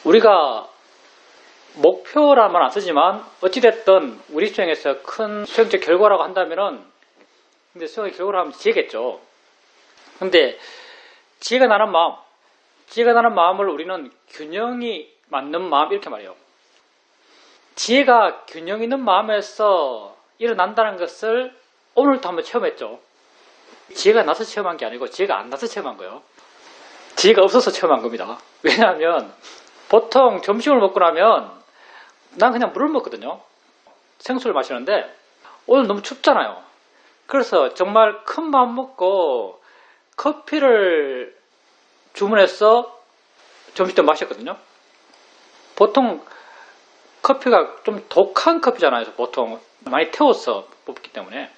우리가 목표라는 말 안 쓰지만 어찌됐든 우리 수행에서 큰 수행적 결과라고 한다면은 근데 수행의 결과로 하면 지혜겠죠. 근데 지혜가 나는 마음을 우리는 균형이 맞는 마음 이렇게 말해요. 지혜가 균형 있는 마음에서 일어난다는 것을 오늘도 한번 체험했죠. 지혜가 나서 체험한 게 아니고 지혜가 안 나서 체험한 거예요. 지혜가 없어서 체험한 겁니다. 왜냐하면 보통 점심을 먹고 나면 난 그냥 물을 먹거든요. 생수를 마시는데 오늘 너무 춥잖아요. 그래서 정말 큰 마음 먹고 커피를 주문해서 점심 때 마셨거든요. 보통 커피가 좀 독한 커피잖아요. 보통 많이 태워서 뽑기 때문에.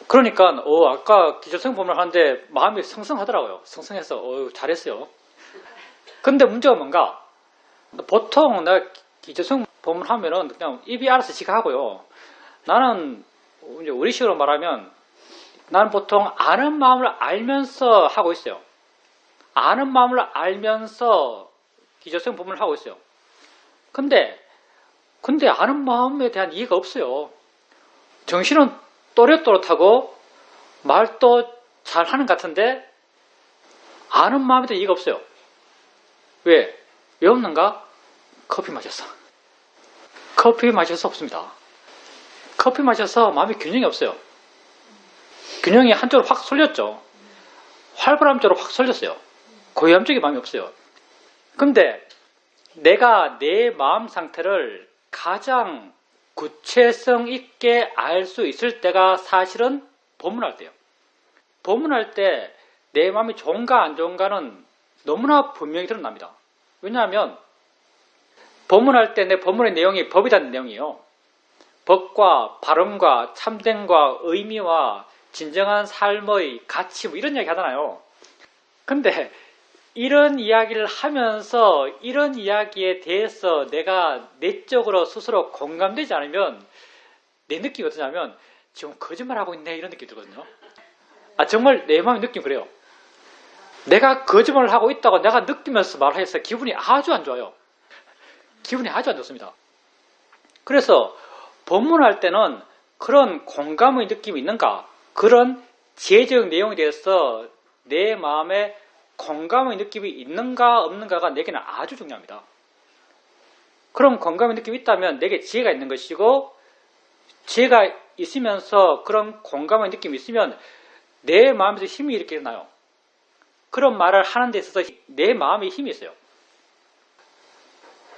그러니까 아까 기초성 법문을 하는데 마음이 성성하더라고요. 성성해서 잘했어요. 근데 문제가 뭔가 보통 내가 기초성 법문을 하면은 그냥 입이 알아서 지가 하고요. 나는 이제 우리식으로 말하면 나는 보통 아는 마음을 알면서 하고 있어요. 아는 마음을 알면서 기초성 법문을 하고 있어요. 근데 아는 마음에 대한 이해가 없어요. 정신은 또렷또렷하고 말도 잘하는 것 같은데 아는 마음에 대한 이해가 없어요. 왜 없는가? 커피 마셔서. 커피 마셔서 없습니다. 커피 마셔서 마음이 균형이 없어요. 균형이 한쪽으로 확 쏠렸죠. 활발함 쪽으로 확 쏠렸어요. 고요함 쪽에 마음이 없어요. 근데 내가 내 마음 상태를 가장 구체성 있게 알 수 있을 때가 사실은 법문할 때예요. 법문할 때 내 마음이 좋은가 안 좋은가는 너무나 분명히 드러납니다. 왜냐하면 법문할 때 내 법문의 내용이 법이라는 내용이에요. 법과 발음과 참됨과 의미와 진정한 삶의 가치 이런 이야기 하잖아요. 근데 이런 이야기를 하면서 이런 이야기에 대해서 내가 내적으로 스스로 공감되지 않으면 내 느낌이 어떠냐면 지금 거짓말하고 있네 이런 느낌이 들거든요. 정말 내 마음의 느낌 그래요. 내가 거짓말을 하고 있다고 내가 느끼면서 말해서 기분이 아주 안 좋아요. 기분이 아주 안 좋습니다. 그래서 법문할 때는 그런 공감의 느낌이 있는가, 그런 지혜적 내용에 대해서 내 마음에 공감의 느낌이 있는가 없는가가 내게는 아주 중요합니다. 그런 공감의 느낌이 있다면 내게 지혜가 있는 것이고, 지혜가 있으면서 그런 공감의 느낌이 있으면 내 마음에서 힘이 이렇게 일어나요. 그런 말을 하는 데 있어서 내 마음에 힘이 있어요.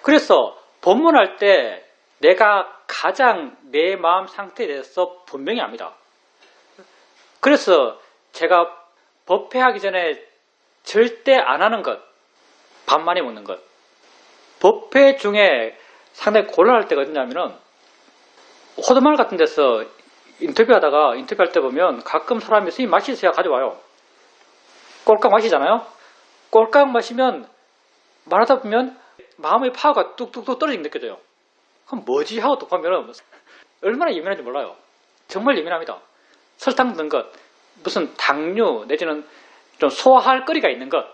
그래서 법문할 때 내가 가장 내 마음 상태에 대해서 분명히 압니다. 그래서 제가 법회하기 전에 절대 안 하는 것, 밥 많이 먹는 것. 법회 중에 상당히 곤란할 때가 어디냐면은 호두마을 같은 데서 인터뷰할 때 보면 가끔 사람이 선생님 마시세요 가져와요. 꼴깍 마시잖아요. 꼴깍 마시면 말하다 보면 마음의 파워가 뚝뚝뚝 떨어지게 느껴져요. 그럼 뭐지 하고 또 보면 얼마나 예민한지 몰라요. 정말 예민합니다. 설탕 넣은 것, 무슨 당류 내지는 좀 소화할 거리가 있는 것,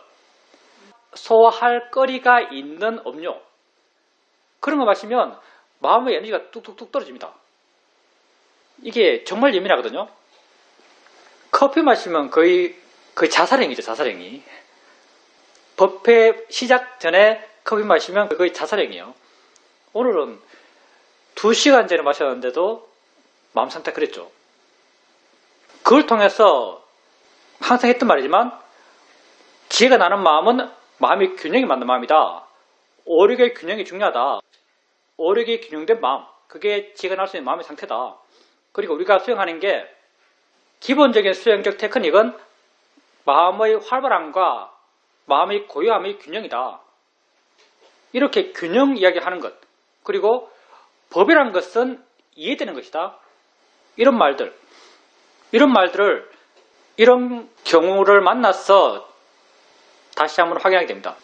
소화할 거리가 있는 음료, 그런 거 마시면 마음의 에너지가 뚝뚝뚝 떨어집니다. 이게 정말 예민하거든요. 커피 마시면 거의 자살행위죠, 자살행위. 법회 시작 전에 커피 마시면 거의 자살행위예요. 오늘은 2시간 전에 마셨는데도 마음 상태가 그랬죠. 그걸 통해서 항상 했던 말이지만 지혜가 나는 마음은 마음이 균형이 맞는 마음이다. 오력의 균형이 중요하다. 오력이 균형된 마음, 그게 지혜가 날 수 있는 마음의 상태다. 그리고 우리가 수행하는 게 기본적인 수행적 테크닉은 마음의 활발함과 마음의 고요함의 균형이다. 이렇게 균형 이야기하는 것, 그리고 법이란 것은 이해되는 것이다. 이런 말들을 이런 경우를 만나서 다시 한번 확인하게 됩니다.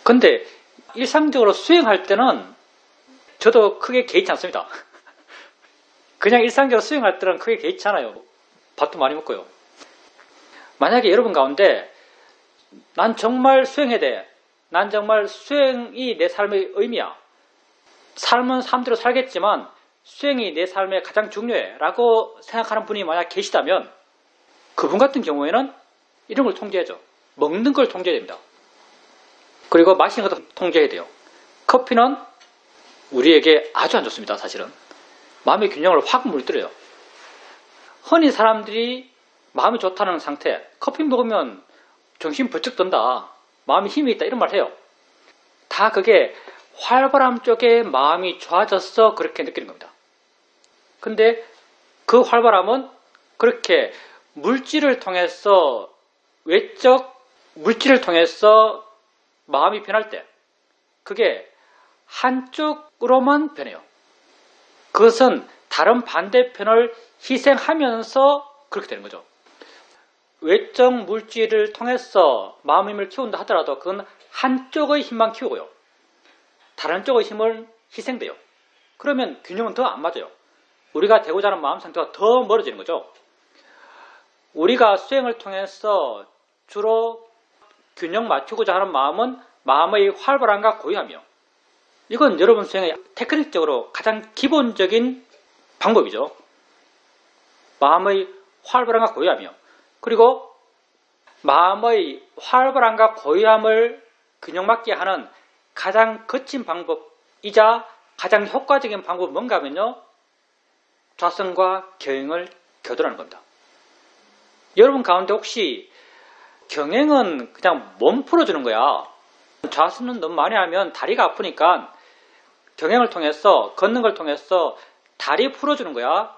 근데 일상적으로 수행할 때는 저도 크게 개의치 않습니다. 그냥 일상적으로 수행할 때는 크게 개의치 않아요. 밥도 많이 먹고요. 만약에 여러분 가운데 난 정말 수행해야 돼. 난 정말 수행이 내 삶의 의미야. 삶은 삶대로 살겠지만 수행이 내 삶에 가장 중요해 라고 생각하는 분이 만약 계시다면 그분 같은 경우에는 이런 걸 통제해야죠. 먹는 걸 통제해야 됩니다. 그리고 마시는 것도 통제해야 돼요. 커피는 우리에게 아주 안 좋습니다. 사실은 마음의 균형을 확 무너뜨려요. 흔히 사람들이 마음이 좋다는 상태, 커피 먹으면 정신 번쩍 든다, 마음에 힘이 있다 이런 말 해요. 다 그게 활발함 쪽에 마음이 좋아졌어 그렇게 느끼는 겁니다. 근데 그 활발함은 그렇게 물질을 통해서 외적 물질을 통해서 마음이 변할 때 그게 한쪽으로만 변해요. 그것은 다른 반대편을 희생하면서 그렇게 되는 거죠. 외적 물질을 통해서 마음의 힘을 키운다 하더라도 그건 한쪽의 힘만 키우고요. 다른 쪽의 힘은 희생돼요. 그러면 균형은 더 안 맞아요. 우리가 되고자 하는 마음 상태가 더 멀어지는 거죠. 우리가 수행을 통해서 주로 균형 맞추고자 하는 마음은 마음의 활발함과 고요함이요. 이건 여러분 수행의 테크닉적으로 가장 기본적인 방법이죠. 마음의 활발함과 고요함이요. 그리고 마음의 활발함과 고요함을 균형 맞게 하는 가장 거친 방법이자 가장 효과적인 방법은 뭔가 하면요. 좌선과 경행을 교도하는 겁니다. 여러분 가운데 혹시 경행은 그냥 몸 풀어주는 거야. 좌선은 너무 많이 하면 다리가 아프니까 경행을 통해서 걷는 걸 통해서 다리 풀어주는 거야.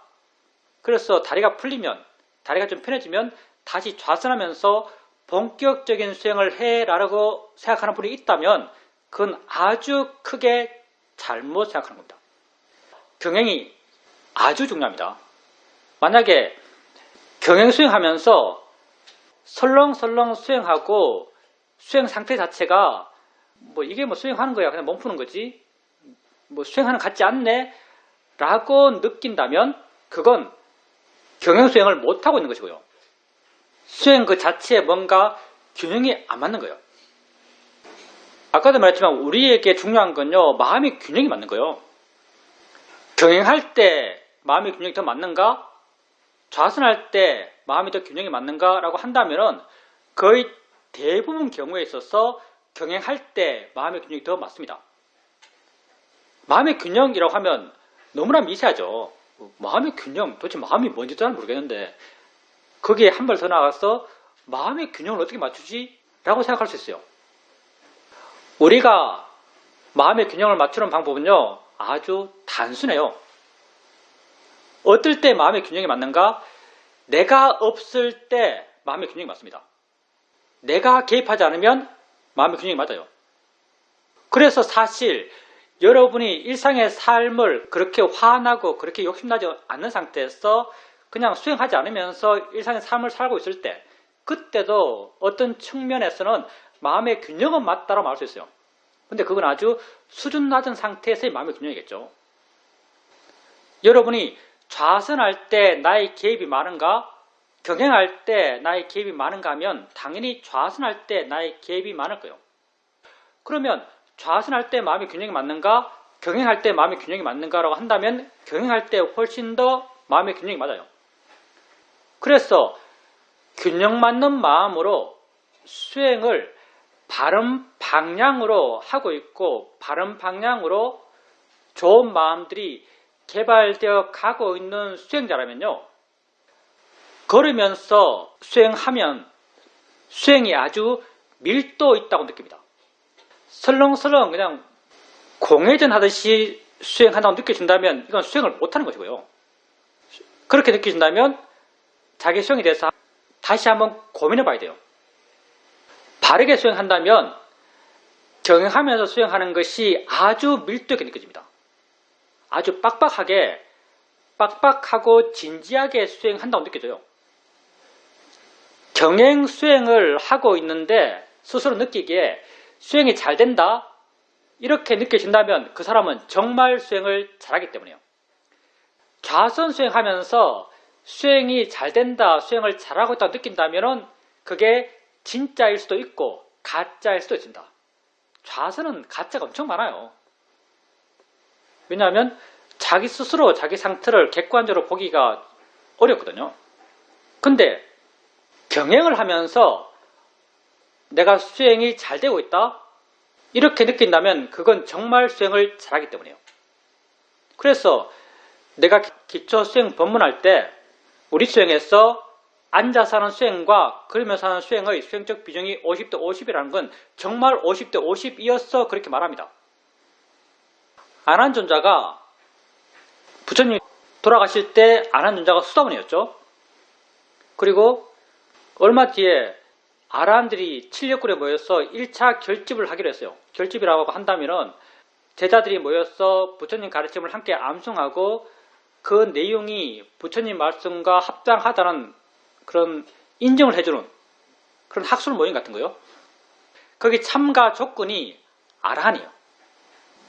그래서 다리가 풀리면 다리가 좀 편해지면 다시 좌선하면서 본격적인 수행을 해라고 생각하는 분이 있다면 그건 아주 크게 잘못 생각하는 겁니다. 경행이 아주 중요합니다. 만약에 경행 수행하면서 설렁설렁 수행하고 수행 상태 자체가 이게 수행하는 거야 그냥 몸 푸는 거지 수행하는 것 같지 않네 라고 느낀다면 그건 경행 수행을 못하고 있는 것이고요. 수행 그 자체에 뭔가 균형이 안 맞는 거예요. 아까도 말했지만 우리에게 중요한 건요 마음의 균형이 맞는 거예요. 경행할 때 마음의 균형이 더 맞는가? 좌선할 때 마음이 더 균형이 맞는가? 라고 한다면 거의 대부분 경우에 있어서 경행할 때 마음의 균형이 더 맞습니다. 마음의 균형이라고 하면 너무나 미세하죠. 마음의 균형, 도대체 마음이 뭔지도 잘 모르겠는데 거기에 한 발 더 나가서 마음의 균형을 어떻게 맞추지? 라고 생각할 수 있어요. 우리가 마음의 균형을 맞추는 방법은요 아주 단순해요. 어떨 때 마음의 균형이 맞는가? 내가 없을 때 마음의 균형이 맞습니다. 내가 개입하지 않으면 마음의 균형이 맞아요. 그래서 사실 여러분이 일상의 삶을 그렇게 화나고 그렇게 욕심나지 않는 상태에서 그냥 수행하지 않으면서 일상의 삶을 살고 있을 때 그때도 어떤 측면에서는 마음의 균형은 맞다고 말할 수 있어요. 근데 그건 아주 수준 낮은 상태에서의 마음의 균형이겠죠. 여러분이 좌선할 때 나의 개입이 많은가? 경행할 때 나의 개입이 많은가 하면 당연히 좌선할 때 나의 개입이 많을 거예요. 그러면 좌선할 때 마음의 균형이 맞는가? 경행할 때 마음의 균형이 맞는가라고 한다면 경행할 때 훨씬 더 마음의 균형이 맞아요. 그래서 균형 맞는 마음으로 수행을 바른 방향으로 하고 있고 바른 방향으로 좋은 마음들이 개발되어 가고 있는 수행자라면요. 걸으면서 수행하면 수행이 아주 밀도 있다고 느낍니다. 설렁설렁 그냥 공회전 하듯이 수행한다고 느껴진다면 이건 수행을 못하는 것이고요. 그렇게 느껴진다면 자기 수행에 대해서 다시 한번 고민해 봐야 돼요. 바르게 수행한다면 경행하면서 수행하는 것이 아주 밀도 있게 느껴집니다. 아주 빡빡하고 진지하게 수행한다고 느껴져요. 경행 수행을 하고 있는데 스스로 느끼기에 수행이 잘 된다 이렇게 느껴진다면 그 사람은 정말 수행을 잘하기 때문이에요. 좌선 수행하면서 수행이 잘 된다, 수행을 잘하고 있다고 느낀다면 그게 진짜일 수도 있고 가짜일 수도 있습니다. 좌선은 가짜가 엄청 많아요. 왜냐하면 자기 스스로 자기 상태를 객관적으로 보기가 어렵거든요. 근데 경행을 하면서 내가 수행이 잘 되고 있다? 이렇게 느낀다면 그건 정말 수행을 잘하기 때문이에요. 그래서 내가 기초 수행 법문할 때 우리 수행에서 앉아서 하는 수행과 걸으면서 하는 수행의 수행적 비중이 50대 50이라는 건 정말 50대 50이어서 그렇게 말합니다. 아난존자가 부처님 돌아가실 때 아난존자가 수다원이었죠. 그리고 얼마 뒤에 아라한들이 칠력굴에 모여서 1차 결집을 하기로 했어요. 결집이라고 한다면은 제자들이 모여서 부처님 가르침을 함께 암송하고 그 내용이 부처님 말씀과 합당하다는 그런 인정을 해주는 그런 학술 모임 같은 거요. 거기 참가 조건이 아라한이에요.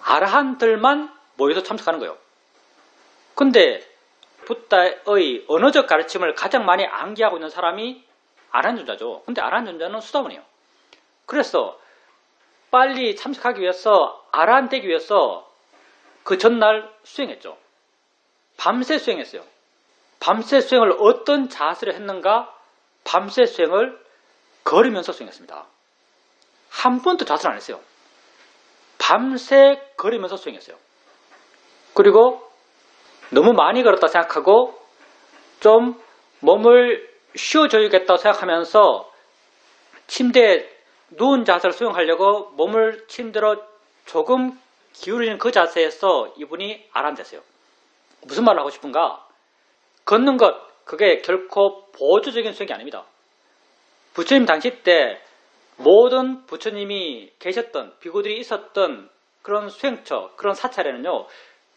아라한들만 모여서 참석하는 거예요. 근데 붓다의 언어적 가르침을 가장 많이 암기하고 있는 사람이 아란존자죠. 근데 아란존자는 수다원이에요. 그래서 빨리 참석하기 위해서 아라한 되기 위해서 그 전날 수행했죠. 밤새 수행했어요. 밤새 수행을 어떤 자세로 했는가? 밤새 수행을 걸으면서 수행했습니다. 한 번도 자세를 안 했어요. 밤새 걸으면서 수행했어요. 그리고 너무 많이 걸었다 생각하고 좀 몸을 쉬어줘야겠다고 생각하면서 침대에 누운 자세를 수행하려고 몸을 침대로 조금 기울이는 그 자세에서 이분이 아란됐어요. 무슨 말을 하고 싶은가? 걷는 것, 그게 결코 보조적인 수행이 아닙니다. 부처님 당시 때 모든 부처님이 계셨던 비구들이 있었던 그런 수행처, 그런 사찰에는요,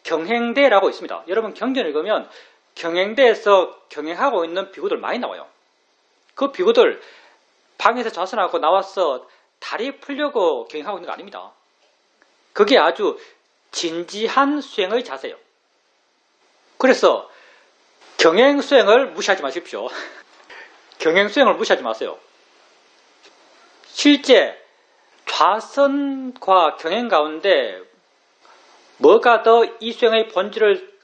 경행대라고 있습니다. 여러분 경전 읽으면 경행대에서 경행하고 있는 비구들 많이 나와요. 그 비구들 방에서 좌선하고 나와서 다리 풀려고 경행하고 있는 거 아닙니다. 그게 아주 진지한 수행의 자세예요. 그래서 경행 수행을 무시하지 마십시오. 경행 수행을 무시하지 마세요. 실제 좌선과 경행 가운데 뭐가 더 이 수행의 본질을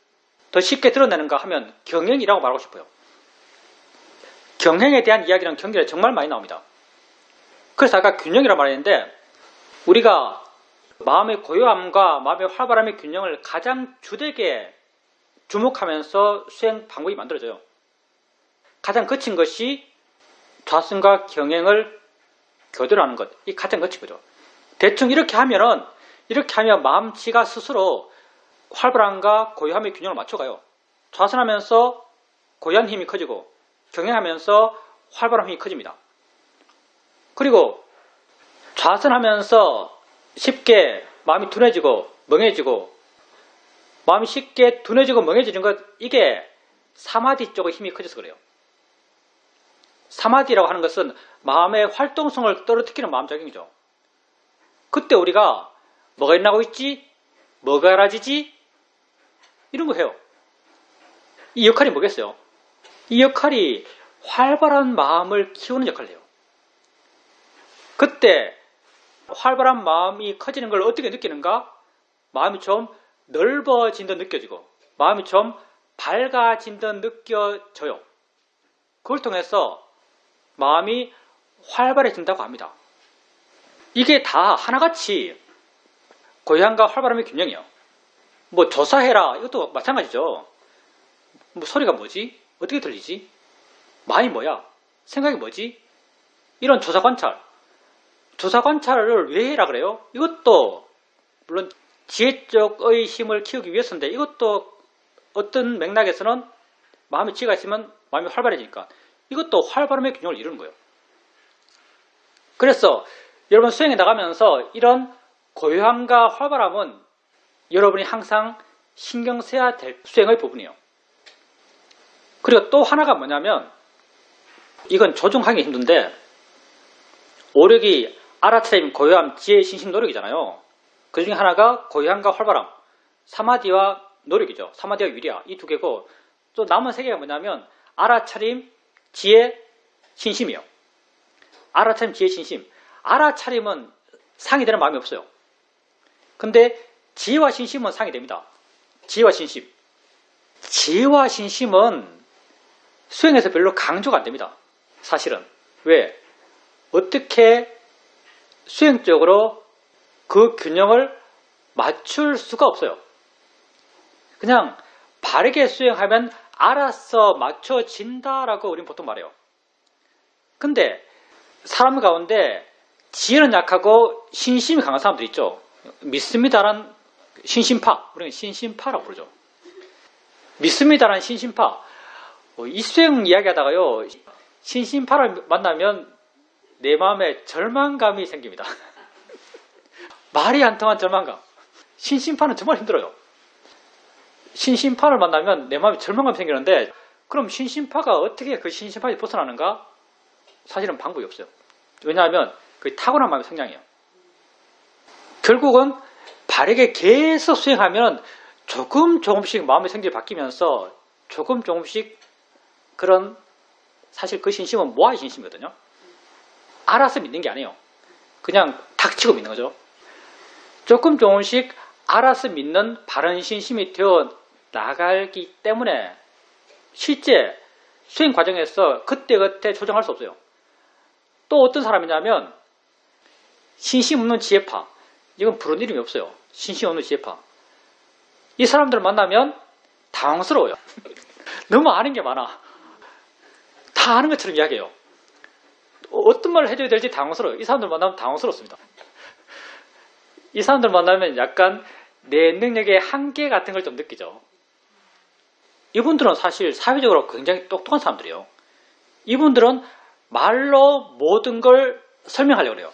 더 쉽게 드러내는가 하면 경행이라고 말하고 싶어요. 경행에 대한 이야기는 경전에 정말 많이 나옵니다. 그래서 아까 균형이라고 말했는데 우리가 마음의 고요함과 마음의 활발함의 균형을 가장 주되게 주목하면서 수행 방법이 만들어져요. 가장 거친 것이 좌선과 경행을 교대로 하는 것. 이 가장 거친 거죠. 대충 이렇게 하면 마음치가 스스로 활발함과 고요함의 균형을 맞춰가요. 좌선하면서 고요한 힘이 커지고 경행하면서 활발한 힘이 커집니다. 그리고 좌선하면서 쉽게 마음이 둔해지고 멍해지고 마음이 쉽게 둔해지고 멍해지는 것, 이게 사마디 쪽의 힘이 커져서 그래요. 사마디라고 하는 것은 마음의 활동성을 떨어뜨리는 마음작용이죠. 그때 우리가 뭐가 일어나고 있지? 뭐가 알아지지? 이런 거 해요. 이 역할이 뭐겠어요? 이 역할이 활발한 마음을 키우는 역할을 해요. 그때 활발한 마음이 커지는 걸 어떻게 느끼는가? 마음이 좀 넓어진 듯 느껴지고 마음이 좀 밝아진 듯 느껴져요. 그걸 통해서 마음이 활발해진다고 합니다. 이게 다 하나같이 고요함과 활발함의 균형이에요. 뭐 조사해라, 이것도 마찬가지죠. 뭐 소리가 뭐지? 어떻게 들리지? 마음이 뭐야? 생각이 뭐지? 이런 조사 관찰을 왜 해라 그래요? 이것도 물론 지혜 쪽의 힘을 키우기 위해서인데 이것도 어떤 맥락에서는 마음의 지혜가 있으면 마음이 활발해지니까 이것도 활발함의 균형을 이루는 거예요. 그래서 여러분 수행에 나가면서 이런 고요함과 활발함은 여러분이 항상 신경 써야 될 수행의 부분이에요. 그리고 또 하나가 뭐냐면 이건 조종하기 힘든데 오력이 알아차림, 고요함, 지혜, 신심, 노력이잖아요. 그 중에 하나가 고요함과 활발함, 사마디와 노력이죠. 사마디와 위리야, 이 두 개고 또 남은 세 개가 뭐냐면 알아차림, 지혜, 신심이에요. 알아차림, 지혜, 신심. 알아차림은 상이 되는 마음이 없어요. 근데 지혜와 신심은 상이 됩니다. 지혜와 신심. 지혜와 신심은 수행에서 별로 강조가 안 됩니다. 사실은. 왜? 어떻게 수행적으로 그 균형을 맞출 수가 없어요. 그냥 바르게 수행하면 알아서 맞춰진다라고 우리는 보통 말해요. 근데 사람 가운데 지혜는 약하고 신심이 강한 사람들 있죠. 믿습니다란 신심파, 우리는 신심파라고 부르죠. 믿습니다란 신심파. 이 수행 이야기하다가요, 신심파를 만나면 내 마음에 절망감이 생깁니다. 말이 안 통한 절망감. 신심파는 정말 힘들어요. 신심파를 만나면 내 마음에 절망감이 생기는데, 그럼 신심파가 어떻게 그 신심파에서 벗어나는가? 사실은 방법이 없어요. 왜냐하면 그 타고난 마음의 성향이에요. 결국은 바르게 계속 수행하면 조금씩 마음의 성질이 바뀌면서 조금씩 그런, 사실 그 신심은 모아의 신심이거든요. 알아서 믿는 게 아니에요. 그냥 닥치고 믿는 거죠. 조금씩 알아서 믿는 바른 신심이 되어 나가기 때문에 실제 수행 과정에서 그때그때 조정할 수 없어요. 또 어떤 사람이냐면 신심 없는 지혜파. 이건 부른 이름이 없어요. 신심 없는 지혜파. 이 사람들을 만나면 당황스러워요. 너무 아는 게 많아. 다 아는 것처럼 이야기해요. 어떤 말을 해줘야 될지 당황스러워요. 이 사람들 만나면 당황스럽습니다. 이 사람들 만나면 약간 내 능력의 한계 같은 걸 좀 느끼죠. 이분들은 사실 사회적으로 굉장히 똑똑한 사람들이에요. 이분들은 말로 모든 걸 설명하려고 해요.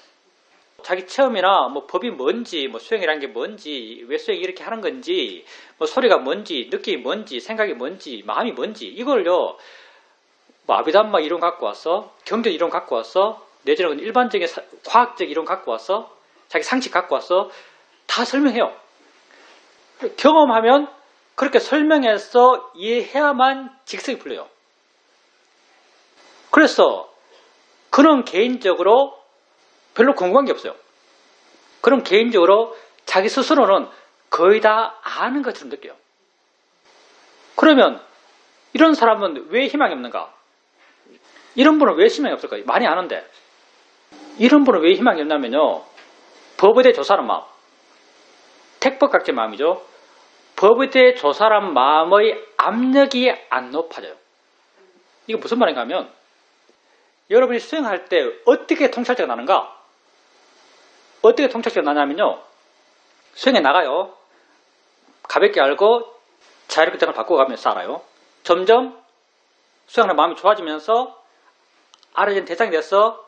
자기 체험이나 뭐 법이 뭔지, 뭐 수행이라는 게 뭔지, 왜 수행이 이렇게 하는 건지, 뭐 소리가 뭔지, 느낌이 뭔지, 생각이 뭔지, 마음이 뭔지, 이걸요, 뭐 아비담마 이론 갖고 와서, 경전 이론 갖고 와서, 내지는 일반적인 과학적 이론 갖고 와서, 자기 상식 갖고 와서 다 설명해요. 경험하면 그렇게 설명해서 이해해야만 직성이 풀려요. 그래서 그는 개인적으로 별로 궁금한 게 없어요. 그럼 개인적으로 자기 스스로는 거의 다 아는 것처럼 느껴요. 그러면 이런 사람은 왜 희망이 없는가? 이런 분은 왜 희망이 없을까요? 많이 아는데. 이런 분은 왜 희망이 없냐면요. 법에 대해 조사하는 마음. 택법각제 마음이죠. 법에 대해 조사하는 마음의 압력이 안 높아져요. 이게 무슨 말인가 하면 여러분이 수행할 때 어떻게 통찰자가 나는가? 어떻게 통찰자가 나냐면요. 수행에 나가요. 가볍게 알고 자유롭게 생각을 바꿔가면서 알아요. 점점 수행하는 마음이 좋아지면서 알아진 대상이 돼서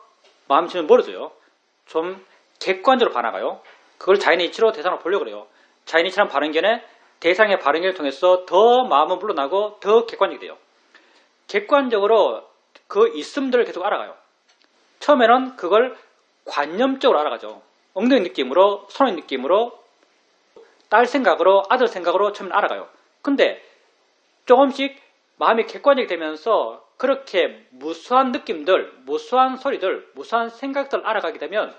마음이 좀 멀어져요. 좀 객관적으로 반응해요. 그걸 자연의 이치로 대상을 보려고 그래요. 자연의 이치라는 발언견에 대상의 발언견을 통해서 더 마음은 물러나고 더 객관적이 돼요. 객관적으로 그 있음들을 계속 알아가요. 처음에는 그걸 관념적으로 알아가죠. 엉덩이 느낌으로, 손의 느낌으로, 딸 생각으로, 아들 생각으로 처음에 알아가요. 근데 조금씩 마음이 객관적이 되면서 그렇게 무수한 느낌들, 무수한 소리들, 무수한 생각들 알아가게 되면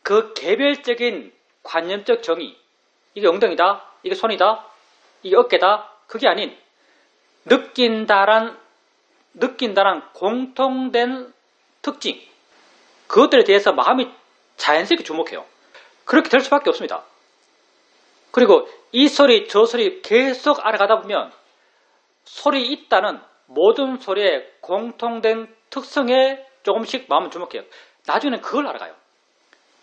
그 개별적인 관념적 정의, 이게 엉덩이다, 이게 손이다, 이게 어깨다, 그게 아닌 느낀다란 공통된 특징, 그것들에 대해서 마음이 자연스럽게 주목해요. 그렇게 될 수밖에 없습니다. 그리고 이 소리 저 소리 계속 알아가다 보면 소리 있다는 모든 소리의 공통된 특성에 조금씩 마음을 주목해요. 나중에는 그걸 알아가요.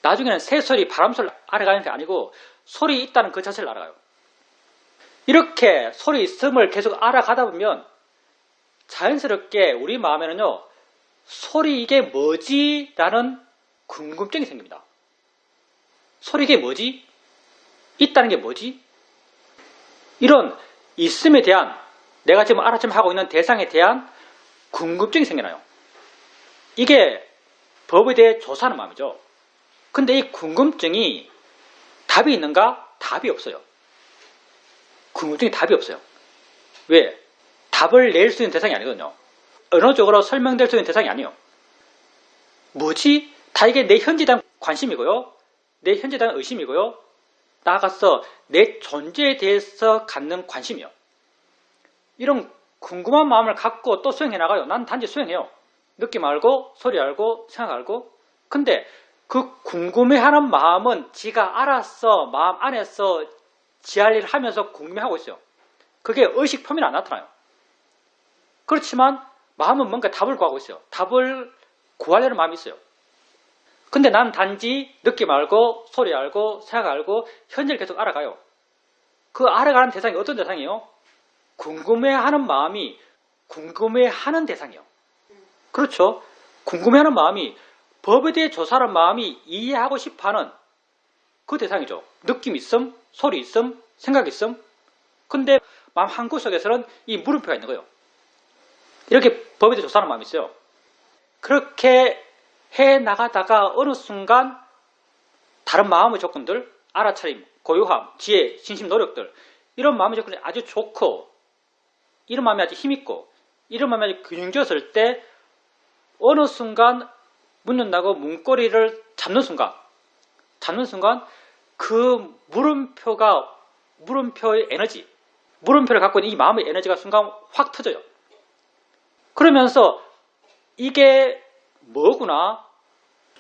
나중에는 새소리, 바람소리를 알아가는 게 아니고 소리 있다는 그 자체를 알아가요. 이렇게 소리 있음을 계속 알아가다 보면 자연스럽게 우리 마음에는요, 소리 이게 뭐지? 라는 궁금증이 생깁니다. 소리 이게 뭐지? 있다는 게 뭐지? 이런 있음에 대한, 내가 지금 알아채면 하고 있는 대상에 대한 궁금증이 생겨나요. 이게 법에 대해 조사하는 마음이죠. 근데 이 궁금증이 답이 있는가? 답이 없어요. 궁금증이 답이 없어요. 왜? 답을 낼 수 있는 대상이 아니거든요. 언어적으로 설명될 수 있는 대상이 아니에요. 뭐지? 다 이게 내 현지에 대한 관심이고요. 내 현재에 대한 의심이고요. 나아가서 내 존재에 대해서 갖는 관심이요. 이런 궁금한 마음을 갖고 또 수행해 나가요. 난 단지 수행해요. 느낌 알고, 소리 알고, 생각 알고. 근데 그 궁금해하는 마음은 지가 알아서 마음 안에서 지 할 일을 하면서 궁금해하고 있어요. 그게 의식 표면에 안 나타나요. 그렇지만 마음은 뭔가 답을 구하고 있어요. 답을 구하려는 마음이 있어요. 근데 난 단지 느낌 알고, 소리 알고, 생각 알고, 현재를 계속 알아가요. 그 알아가는 대상이 어떤 대상이에요? 궁금해하는 마음이 궁금해하는 대상이에요. 그렇죠? 궁금해하는 마음이 법에 대해 조사하는 마음이 이해하고 싶어하는 그 대상이죠. 느낌 있음, 소리 있음, 생각 있음. 근데 마음 한구석에서는 이 물음표가 있는 거예요. 이렇게 법에 대해 조사하는 마음이 있어요. 그렇게 해 나가다가 어느 순간 다른 마음의 조건들, 알아차림, 고요함, 지혜, 진심, 노력들 이런 마음의 조건이 아주 좋고 이런 마음이 아주 힘있고 이런 마음이 아주 균형졌을 때 어느 순간 문 연다고 문고리를 잡는 순간 그 물음표의 에너지, 물음표를 갖고 있는 이 마음의 에너지가 순간 확 터져요. 그러면서 이게 뭐구나,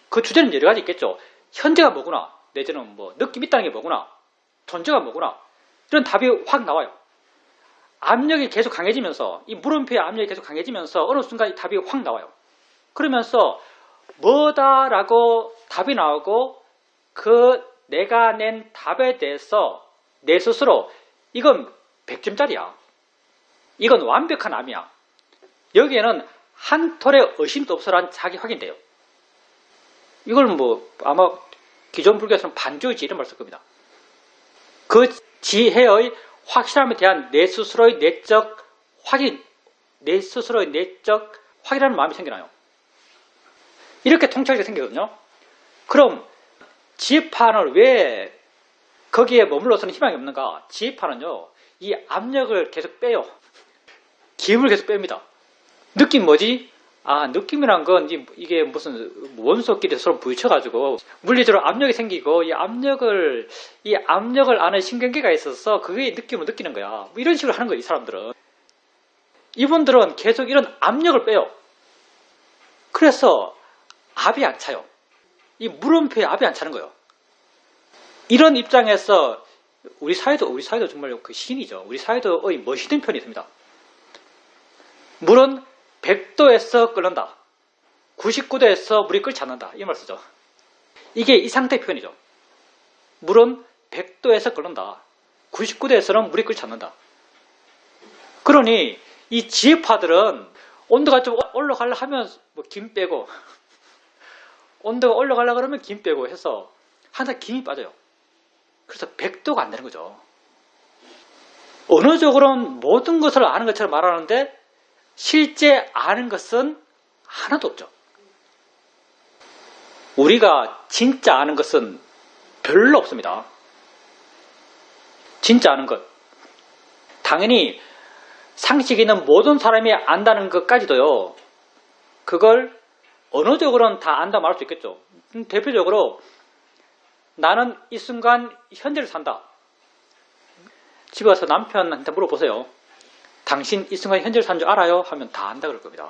그 주제는 여러 가지 있겠죠. 현재가 뭐구나, 내지는 뭐 느낌 있다는 게 뭐구나, 존재가 뭐구나, 이런 답이 확 나와요. 압력이 계속 강해지면서, 이 물음표의 압력이 계속 강해지면서 어느 순간 이 답이 확 나와요. 그러면서 뭐다라고 답이 나오고 그 내가 낸 답에 대해서 내 스스로 이건 100점짜리야. 이건 완벽한 암이야. 여기에는 한 톨의 의심도 없어라는 자기 확인돼요. 이걸 뭐 아마 기존 불교에서는 반주의지 이런 말 쓸 겁니다. 그 지혜의 확실함에 대한 내 스스로의 내적 확인, 내 스스로의 내적 확인하는 마음이 생겨나요. 이렇게 통찰이 생기거든요. 그럼 지혜파는 왜 거기에 머물러서는 희망이 없는가? 지혜파는요, 이 압력을 계속 빼요. 기운을 계속 뺍니다. 느낌 뭐지? 아, 느낌이란 건 이게 무슨 원소끼리 서로 부딪혀가지고 물리적으로 압력이 생기고 이 압력을 아는 신경계가 있어서 그게 느낌으로 느끼는 거야. 뭐 이런 식으로 하는 거예요, 이 사람들은. 이분들은 계속 이런 압력을 빼요. 그래서 압이 안 차요. 이 물음표에 압이 안 차는 거예요. 이런 입장에서 우리 사회도 정말 그 신이죠. 우리 사회도 멋있는 편이 있습니다. 물은 100도에서 끓는다. 99도에서 물이 끓지 않는다. 이 말 쓰죠. 이게 이 상태 표현이죠. 물은 100도에서 끓는다. 99도에서는 물이 끓지 않는다. 그러니 이 지혜파들은 온도가 좀 올라가려 하면 뭐 김 빼고 온도가 올라가려 그러면 김 빼고 해서 항상 김이 빠져요. 그래서 100도가 안 되는 거죠. 언어적으로는 모든 것을 아는 것처럼 말하는데 실제 아는 것은 하나도 없죠. 우리가 진짜 아는 것은 별로 없습니다. 진짜 아는 것. 당연히 상식 있는 모든 사람이 안다는 것까지도요. 그걸 언어적으로는 다 안다 말할 수 있겠죠. 대표적으로 나는 이 순간 현재를 산다. 집에 가서 남편한테 물어보세요. 당신 이 순간 현재를 산 줄 알아요? 하면 다 안다 그럴 겁니다.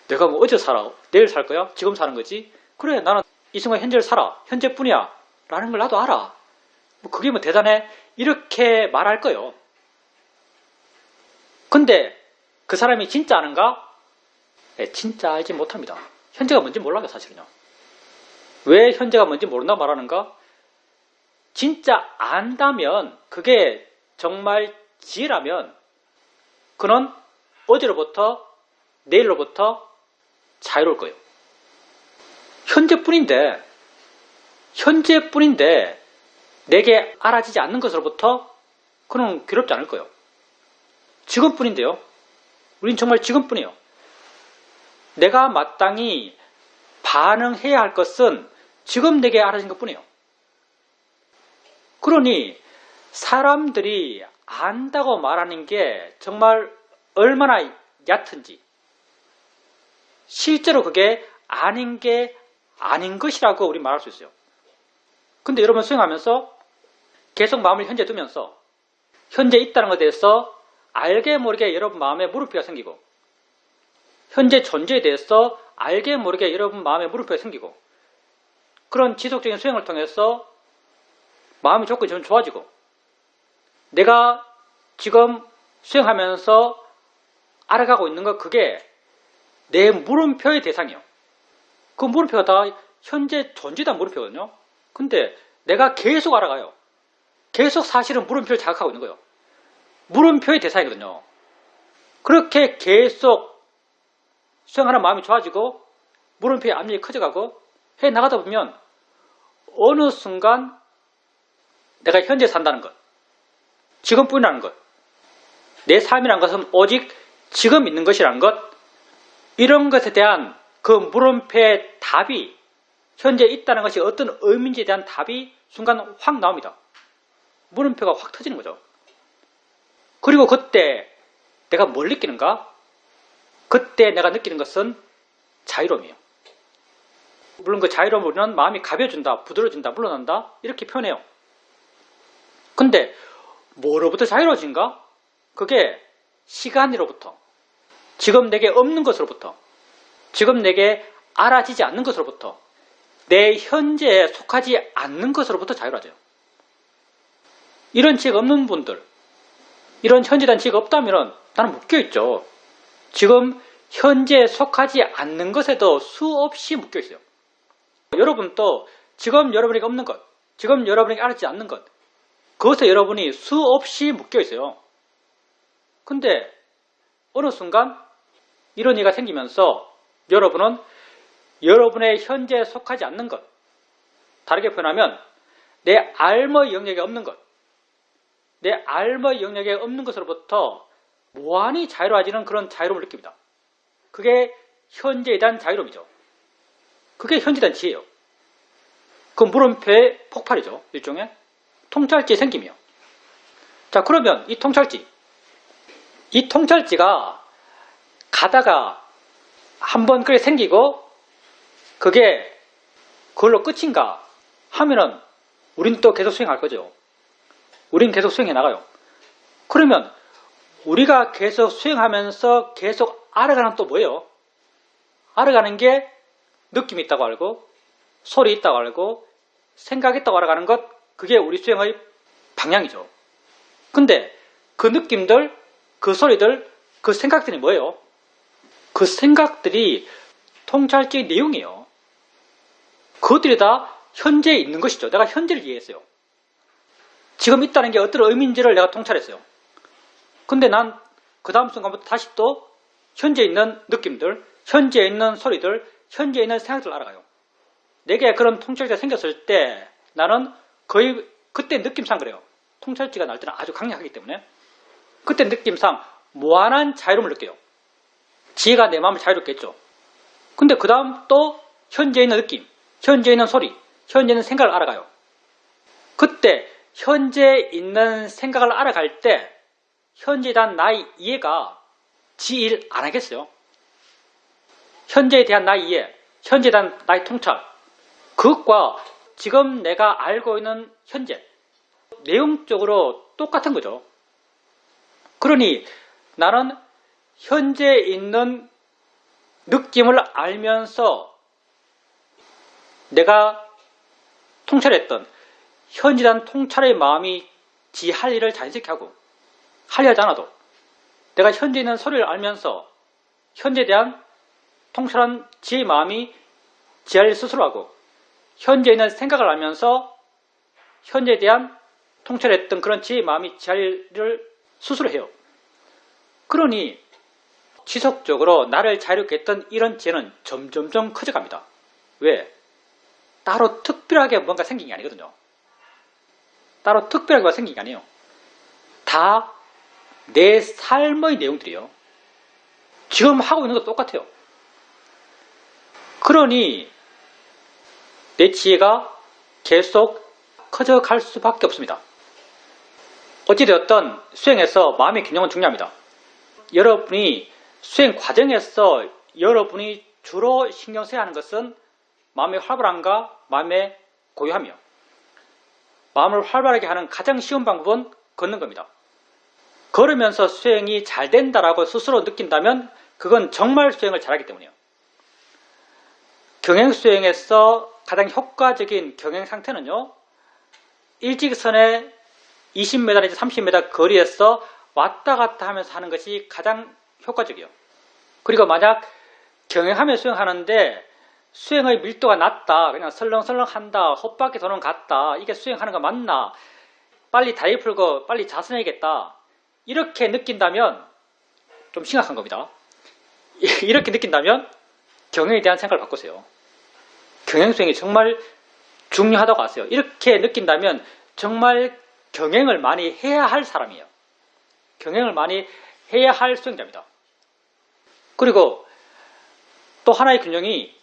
내가 뭐 어제 살아? 내일 살 거야? 지금 사는 거지? 그래, 나는 이 순간 현재를 살아. 현재뿐이야. 라는 걸 나도 알아. 뭐 그게 뭐 대단해? 이렇게 말할 거예요. 근데 그 사람이 진짜 아는가? 네, 진짜 알지 못합니다. 현재가 뭔지 몰라요, 사실은요. 왜 현재가 뭔지 모른다 말하는가? 진짜 안다면, 그게 정말 지혜라면 그는 어제로부터 내일로부터 자유로울 거예요. 현재뿐인데 내게 알아지지 않는 것으로부터 그는 괴롭지 않을 거예요. 지금뿐인데요. 우린 정말 지금뿐이에요. 내가 마땅히 반응해야 할 것은 지금 내게 알아진 것뿐이에요. 그러니 사람들이 안다고 말하는 게 정말 얼마나 얕은지, 실제로 그게 아닌 게 아닌 것이라고 우리 말할 수 있어요. 근데 여러분 수행하면서 계속 마음을 현재 두면서 현재 있다는 것에 대해서 알게 모르게 여러분 마음에 물음표가 생기고 현재 존재에 대해서 알게 모르게 여러분 마음에 물음표가 생기고 그런 지속적인 수행을 통해서 마음의 조건이 좀 좋아지고 내가 지금 수행하면서 알아가고 있는 것 그게 내 물음표의 대상이에요. 그 물음표가 다 현재 존재다 물음표거든요. 근데 내가 계속 알아가요. 계속 사실은 물음표를 자극하고 있는 거예요. 물음표의 대상이거든요. 그렇게 계속 수행하는 마음이 좋아지고 물음표의 압력이 커져가고 해 나가다 보면 어느 순간 내가 현재 산다는 것, 지금뿐이라는 것, 내 삶이라는 것은 오직 지금 있는 것이라는 것, 이런 것에 대한 그 물음표의 답이 현재 있다는 것이 어떤 의미인지에 대한 답이 순간 확 나옵니다. 물음표가 확 터지는 거죠. 그리고 그때 내가 뭘 느끼는가? 그때 내가 느끼는 것은 자유로움이에요. 물론 그 자유로움은 마음이 가벼워진다, 부드러워진다, 물러난다 이렇게 표현해요. 근데 뭐로부터 자유로워진가? 그게 시간으로부터, 지금 내게 없는 것으로부터, 지금 내게 알아지지 않는 것으로부터, 내 현재에 속하지 않는 것으로부터 자유로워져요. 이런 지혜가 없는 분들, 이런 현재에 대한 지혜가 없다면 나는 묶여있죠. 지금 현재에 속하지 않는 것에도 수없이 묶여있어요. 여러분도 지금 여러분에게 없는 것, 지금 여러분에게 알아지지 않는 것, 그것에 여러분이 수없이 묶여있어요. 근데 어느 순간 이런 일이 생기면서 여러분은 여러분의 현재에 속하지 않는 것, 다르게 표현하면 내 알머의 영역에 없는 것, 내 알머의 영역에 없는 것으로부터 무한히 자유로워지는 그런 자유로움을 느낍니다. 그게 현재에 대한 자유로움이죠. 그게 현재에 대한 지혜예요. 그 물음표의 폭발이죠. 일종의 통찰지의 생김이요. 자, 그러면 이 통찰지가 가다가 한번 그게 생기고 그게 그걸로 끝인가 하면은 우린 또 계속 수행할 거죠. 우린 계속 수행해 나가요. 그러면 우리가 계속 수행하면서 계속 알아가는 또 뭐예요? 알아가는 게 느낌이 있다고 알고 소리 있다고 알고 생각이 있다고 알아가는 것, 그게 우리 수행의 방향이죠. 근데 그 느낌들, 그 소리들, 그 생각들이 뭐예요? 그 생각들이 통찰지의 내용이에요. 그것들이 다 현재에 있는 것이죠. 내가 현재를 이해했어요. 지금 있다는 게 어떤 의미인지를 내가 통찰했어요. 근데 난 그 다음 순간부터 다시 또 현재에 있는 느낌들, 현재에 있는 소리들, 현재에 있는 생각들을 알아가요. 내게 그런 통찰지가 생겼을 때 나는 거의 그때 느낌상 그래요. 통찰지가 날 때는 아주 강력하기 때문에 그때 느낌상 무한한 자유로움을 느껴요. 지혜가 내 마음을 자유롭게 했죠. 근데 그 다음 또 현재에 있는 느낌, 현재에 있는 소리, 현재에 있는 생각을 알아가요. 그때 현재에 있는 생각을 알아갈 때 현재에 대한 나의 이해가 지 일 안 하겠어요. 현재에 대한 나의 이해, 현재에 대한 나의 통찰, 그것과 지금 내가 알고 있는 현재, 내용적으로 똑같은 거죠. 그러니 나는 현재에 있는 느낌을 알면서 내가 통찰했던 현재에 대한 통찰의 마음이 지 할 일을 자연스럽게 하고 할 일 하지 않아도 내가 현재에 있는 소리를 알면서 현재에 대한 통찰한 지의 마음이 지 할 일 스스로 하고 현재에 있는 생각을 알면서 현재에 대한 통찰했던 그런 지의 마음이 지 할 일을 스스로 해요. 그러니 지속적으로 나를 자유롭게 했던 이런 지혜는 점점점 커져갑니다. 왜? 따로 특별하게 뭔가 생긴 게 아니거든요. 따로 특별하게 뭔가 생긴 게 아니에요. 다 내 삶의 내용들이에요. 지금 하고 있는 것도 똑같아요. 그러니 내 지혜가 계속 커져갈 수밖에 없습니다. 어찌되었든 수행에서 마음의 균형은 중요합니다. 여러분이 수행 과정에서 여러분이 주로 신경 써야 하는 것은 마음의 활발함과 마음의 고요함이요. 마음을 활발하게 하는 가장 쉬운 방법은 걷는 겁니다. 걸으면서 수행이 잘 된다라고 스스로 느낀다면 그건 정말 수행을 잘하기 때문이에요. 경행수행에서 가장 효과적인 경행 상태는요, 일직선에 20m 내지 30m 거리에서 왔다 갔다 하면서 하는 것이 가장 효과적이에요. 그리고 만약 경행하며 수행하는데 수행의 밀도가 낮다, 그냥 설렁설렁 한다, 헛바퀴 도는 것 같다, 이게 수행하는 거 맞나, 빨리 다리 풀고 빨리 자선해야겠다, 이렇게 느낀다면 좀 심각한 겁니다. 이렇게 느낀다면 경행에 대한 생각을 바꾸세요. 경행수행이 정말 중요하다고 아세요. 이렇게 느낀다면 정말 경행을 많이 해야 할 사람이에요. 경행을 많이 해야 할 수행자입니다. 그리고 또 하나의 균형이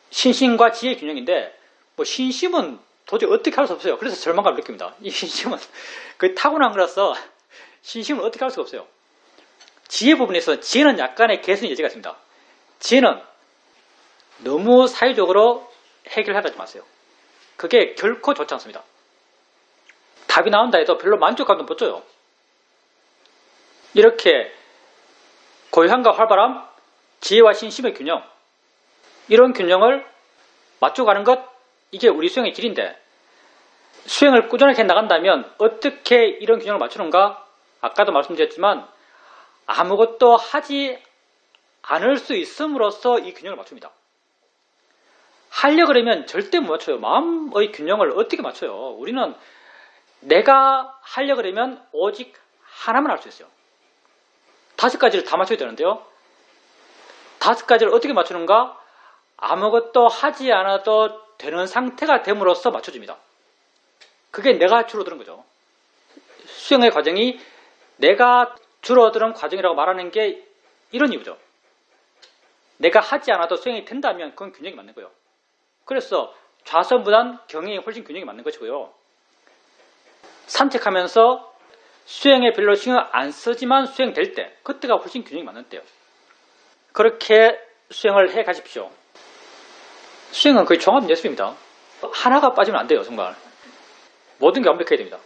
신심과 지혜의 균형인데, 뭐 신심은 도저히 어떻게 할 수 없어요. 그래서 절망감을 느낍니다. 이 신심은 거의 타고난 거라서 신심은 어떻게 할 수가 없어요. 지혜 부분에서 지혜는 약간의 개선의 여지가 있습니다. 지혜는 너무 사유적으로 해결하지 마세요. 그게 결코 좋지 않습니다. 답이 나온다 해도 별로 만족감도 못 줘요. 이렇게 고요함과 활발함, 지혜와 신심의 균형, 이런 균형을 맞춰가는 것, 이게 우리 수행의 길인데, 수행을 꾸준하게 나간다면 어떻게 이런 균형을 맞추는가? 아까도 말씀드렸지만 아무것도 하지 않을 수 있음으로써 이 균형을 맞춥니다. 하려고 그러면 절대 못 맞춰요. 마음의 균형을 어떻게 맞춰요? 우리는 내가 하려고 그러면 오직 하나만 할 수 있어요. 5가지를 다 맞춰야 되는데요. 5가지를 어떻게 맞추는가? 아무것도 하지 않아도 되는 상태가 됨으로써 맞춰집니다. 그게 내가 줄어드는 거죠. 수행의 과정이 내가 줄어드는 과정이라고 말하는 게 이런 이유죠. 내가 하지 않아도 수행이 된다면 그건 균형이 맞는 거예요. 그래서 좌선보단 경행이 훨씬 균형이 맞는 것이고요. 산책하면서 수행에 별로 신경 안 쓰지만 수행될 때, 그때가 훨씬 균형이 맞는 때예요. 그렇게 수행을 해 가십시오. 수행은 거의 종합 예술입니다. 하나가 빠지면 안 돼요, 정말. 모든 게 완벽해야 됩니다.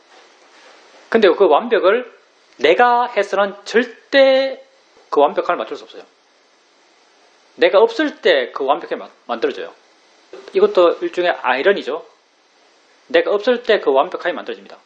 근데 그 완벽을 내가 해서는 절대 그 완벽함을 맞출 수 없어요. 내가 없을 때 그 완벽함이 만들어져요. 이것도 일종의 아이러니죠. 내가 없을 때 그 완벽함이 만들어집니다.